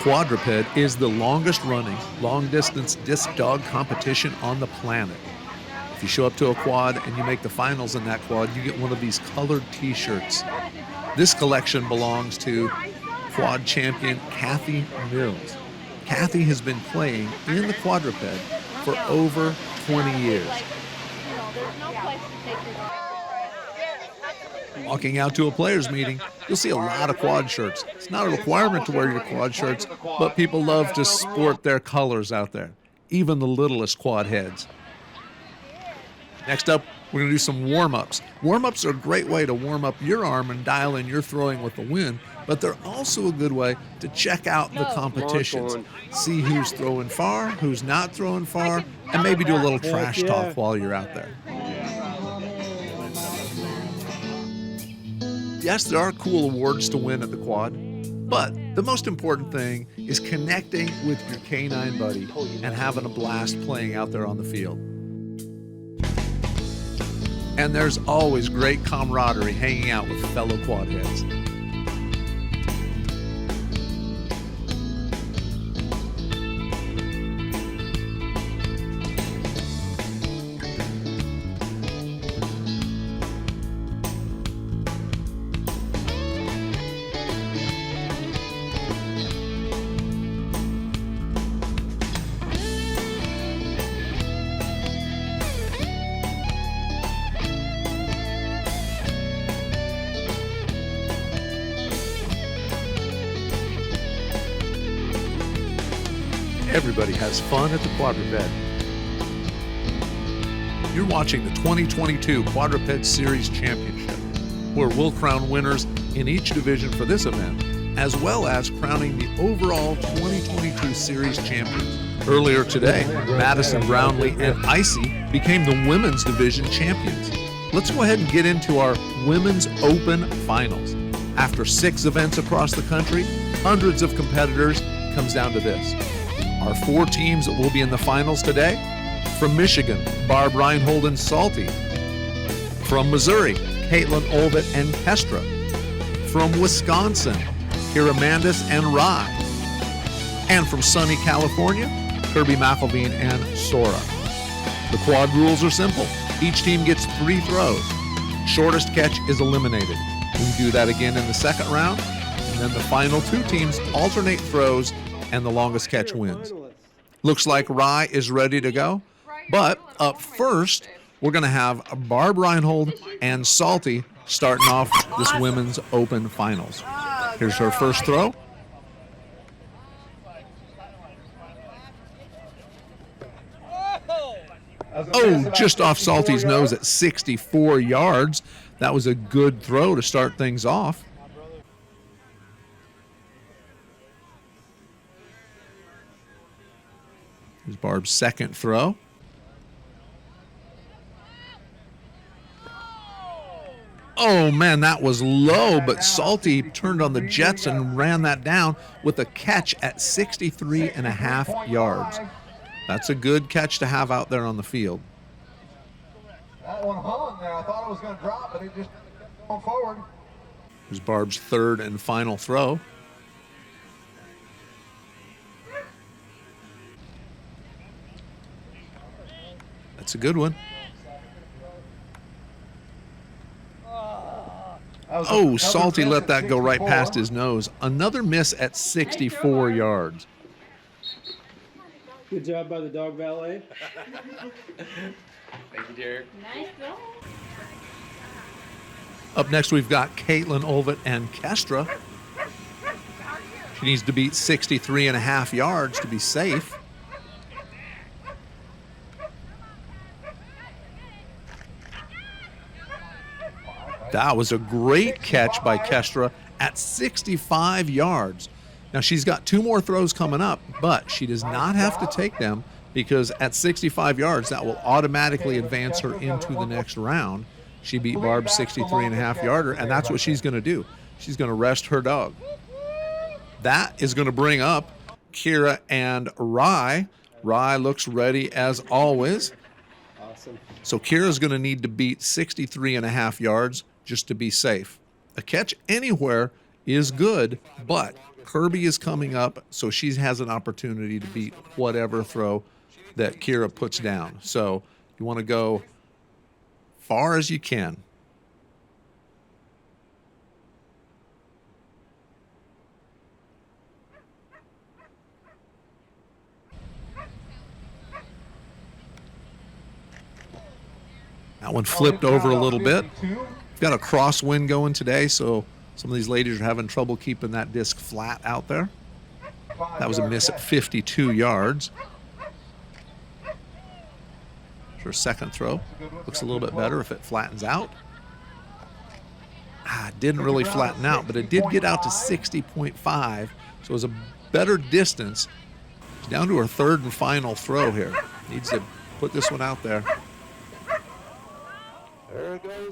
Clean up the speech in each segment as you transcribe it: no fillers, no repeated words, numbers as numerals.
Quadruped is the longest running, long-distance disc dog competition on the planet. If you show up to a quad and you make the finals in that quad, you get one of these colored t-shirts. This collection belongs to quad champion Kathy Mills. Kathy has been playing in the quadruped for over 20 years. Walking out to a players meeting, you'll see a lot of quad shirts. It's not a requirement to wear your quad shirts, but people love to sport their colors out there, even the littlest quad heads. Next up, we're going to do some warm-ups. Warm-ups are a great way to warm up your arm and dial in your throwing with the wind, but they're also a good way to check out the competitions. See who's throwing far, who's not throwing far, and maybe do a little trash talk while you're out there. Yes, there are cool awards to win at the quad, but the most important thing is connecting with your canine buddy and having a blast playing out there on the field. And there's always great camaraderie hanging out with fellow quad heads. Everybody has fun at the Quadruped. You're watching the 2022 Quadruped Series Championship, where we'll crown winners in each division for this event, as well as crowning the overall 2022 Series champions. Earlier today, Madison Brownlee and Icy became the women's division champions. Let's go ahead and get into our Women's Open Finals. After 6 events across the country, hundreds of competitors, comes down to this. Our 4 teams that will be in the finals today: from Michigan, Barb Reinhold and Salty; from Missouri, Caitlin Olvet and Kestra; from Wisconsin, Kira Mandis and Rye; and from sunny California, Kirby McElveen and Sora. The quad rules are simple. Each team gets 3 throws. Shortest catch is eliminated. We do that again in the second round, and then the final 2 teams alternate throws, and the longest catch wins. Looks like Rye is ready to go, but up first, we're going to have Barb Reinhold and Salty starting off this Women's Open Finals. Here's her first throw. Oh, just off Salty's nose at 64 yards. That was a good throw to start things off. Here's Barb's second throw. Oh man, that was low, but Salty turned on the jets and ran that down with a catch at 63.5 yards. That's a good catch to have out there on the field. That one hung there. I thought it was going to drop, but it just kept going forward. Here's Barb's third and final throw. That's a good one. Oh, Salty let that go right past his nose. Another miss at 64 yards. Good job by the dog valet. Thank you, Derek. Nice throw. Up next, we've got Caitlin Olvet and Kestra. She needs to beat 63.5 yards to be safe. That was a great catch by Kestra at 65 yards. Now, she's got 2 more throws coming up, but she does not have to take them because at 65 yards, that will automatically advance her into the next round. She beat Barb's 63.5 yarder, and that's what she's going to do. She's going to rest her dog. That is going to bring up Kira and Rye. Rye looks ready as always. Awesome. So Kira's going to need to beat 63.5 yards just to be safe. A catch anywhere is good, but Kirby is coming up, so she has an opportunity to beat whatever throw that Kira puts down. So you want to go far as you can. That one flipped over a little bit. Got a crosswind going today, so some of these ladies are having trouble keeping that disc flat out there. That was a miss at 52 yards. Her second throw looks a little bit better if it flattens out. Didn't really flatten out, but it did get out to 60.5, so it was a better distance. She's down to her third and final throw here. Needs to put this one out there.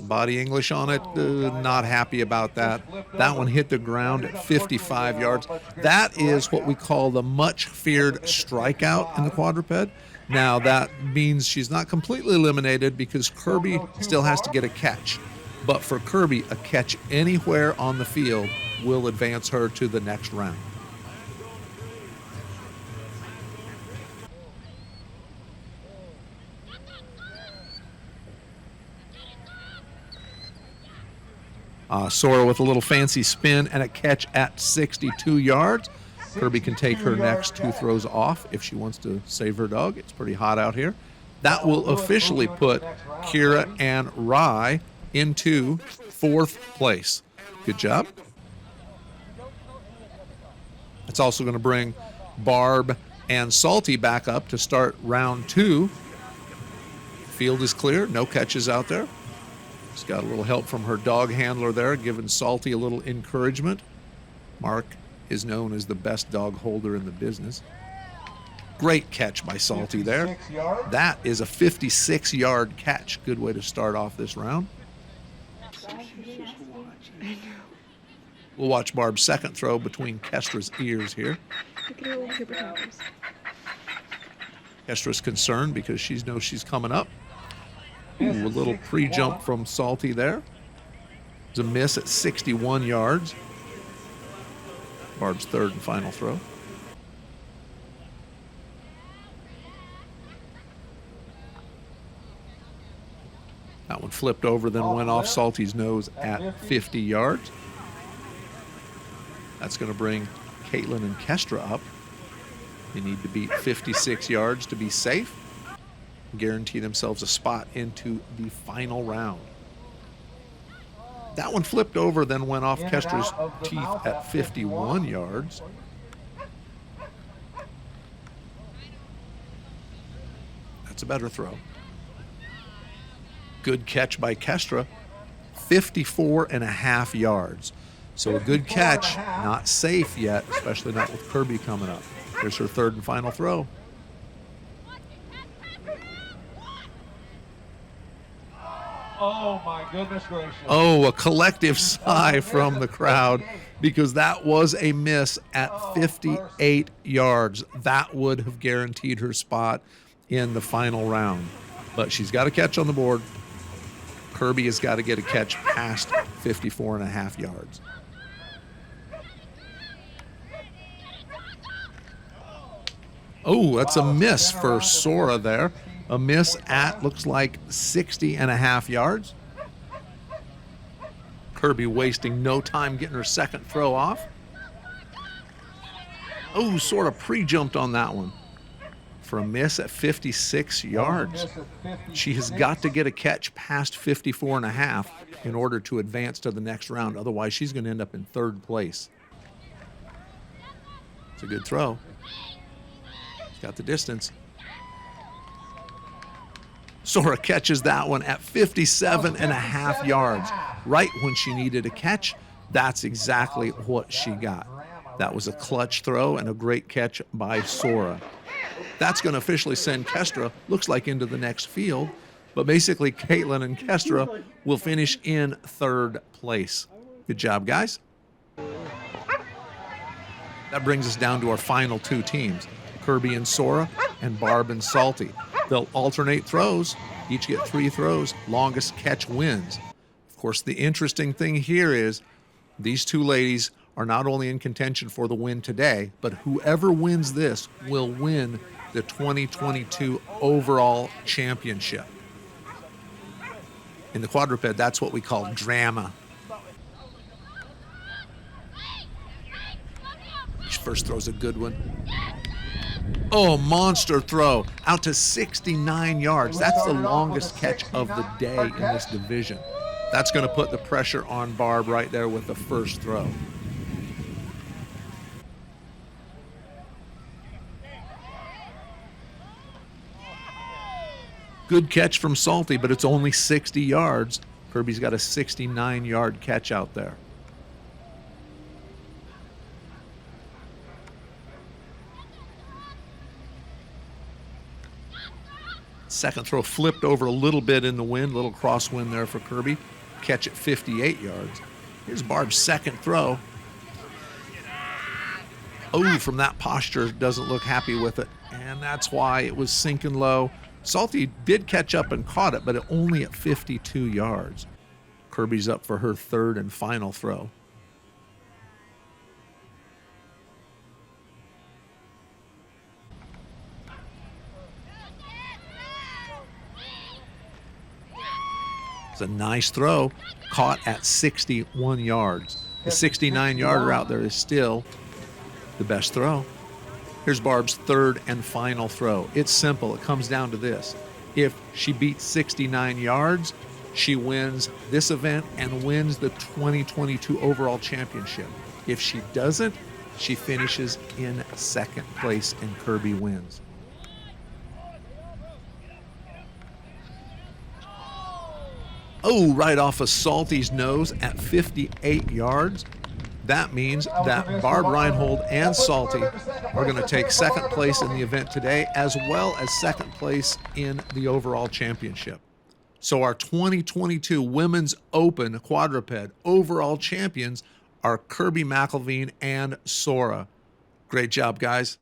Body English on it, not happy about that. That one hit the ground at 55 yards. That is what we call the much feared strikeout in the quadruped. Now that means she's not completely eliminated because Kirby still has to get a catch. But for Kirby, a catch anywhere on the field will advance her to the next round. Sora with a little fancy spin and a catch at 62 yards. Kirby can take her next two throws off if she wants to save her dog. It's pretty hot out here. That will officially put Kira and Rye into fourth place. Good job. It's also going to bring Barb and Salty back up to start round two. Field is clear. No catches out there. She's got a little help from her dog handler there, giving Salty a little encouragement. Mark is known as the best dog holder in the business. Great catch by Salty there. That is a 56-yard catch. Good way to start off this round. We'll watch Barb's second throw between Kestra's ears here. Kestra's concerned because she knows she's coming up. Ooh, a little pre-jump from Salty there. It's a miss at 61 yards. Barb's third and final throw. That one flipped over, then went off Salty's nose at 50 yards. That's going to bring Caitlin and Kestra up. They need to beat 56 yards to be safe. Guarantee themselves a spot into the final round. That one flipped over, then went off Kestra's teeth at 51 yards. That's a better throw. Good catch by Kestra, 54.5 yards. So a good catch, not safe yet, especially not with Kirby coming up. Here's her third and final throw. Oh my goodness gracious. Oh, a collective sigh from the crowd because that was a miss at 58 yards. That would have guaranteed her spot in the final round. But she's got a catch on the board. Kirby has got to get a catch past 54.5 yards. Oh, that's a miss for Sora there. A miss at, looks like, 60.5 yards. Kirby wasting no time getting her second throw off. Oh, sort of pre-jumped on that one for a miss at 56 yards. She has got to get a catch past 54.5 in order to advance to the next round. Otherwise, she's going to end up in third place. It's a good throw. She's got the distance. Sora catches that one at 57.5 yards. Right when she needed a catch, that's exactly what she got. That was a clutch throw and a great catch by Sora. That's going to officially send Kestra, looks like, into the next field. But basically, Caitlin and Kestra will finish in third place. Good job, guys. That brings us down to our final two teams, Kirby and Sora and Barb and Salty. They'll alternate throws. Each get 3 throws. Longest catch wins. Of course, the interesting thing here is these two ladies are not only in contention for the win today, but whoever wins this will win the 2022 overall championship. In the quadruped, that's what we call drama. First throw's a good one. Oh, monster throw out to 69 yards. That's the longest catch of the day in this division. That's going to put the pressure on Barb right there with the first throw. Good catch from Salty, but it's only 60 yards. Kirby's got a 69-yard catch out there. Second throw flipped over a little bit in the wind, little crosswind there for Kirby. Catch at 58 yards. Here's Barb's second throw. Oh, from that posture, doesn't look happy with it, and that's why it was sinking low. Salty did catch up and caught it, but only at 52 yards. Kirby's up for her third and final throw. It's a nice throw, caught at 61 yards. The 69-yarder out there is still the best throw. Here's Barb's third and final throw. It's simple. It comes down to this. If she beats 69 yards, she wins this event and wins the 2022 overall championship. If she doesn't, she finishes in second place and Kirby wins. Oh, right off of Salty's nose at 58 yards. That means that Barb Reinhold and Salty are going to take second place in the event today, as well as second place in the overall championship. So our 2022 Women's Open Quadruped overall champions are Kirby McElveen and Sora. Great job, guys.